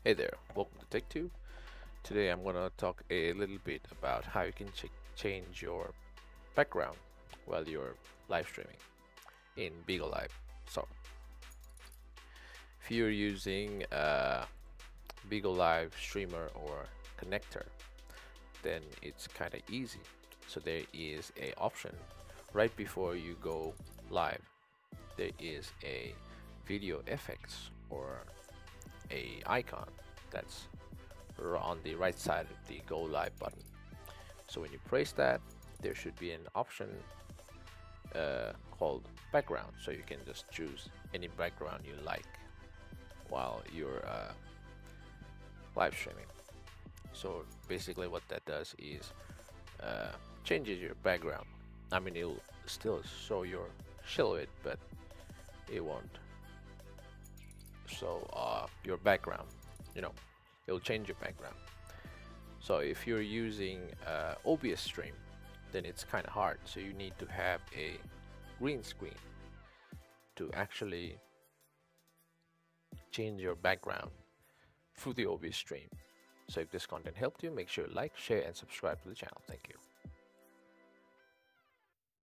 Hey there, welcome to TechTube. Today I'm going to talk a little bit about how you can change your background while you're live streaming in Bigo Live. So, if you're using a Bigo Live streamer or connector, then it's kind of easy. So there is a option right before you go live. There is a video effects or a icon that's on the right side of the go live button. So when you press that, there should be an option called background, so you can just choose any background you like while you're live streaming. So basically what that does is changes your background. I mean, it'll still show your silhouette, but it won't show your background. It'll change your background. So if you're using OBS stream, then it's kind of hard. So you need to have a green screen to actually change your background through the OBS stream. So if this content helped you, make sure to like, share, and subscribe to the channel. Thank you.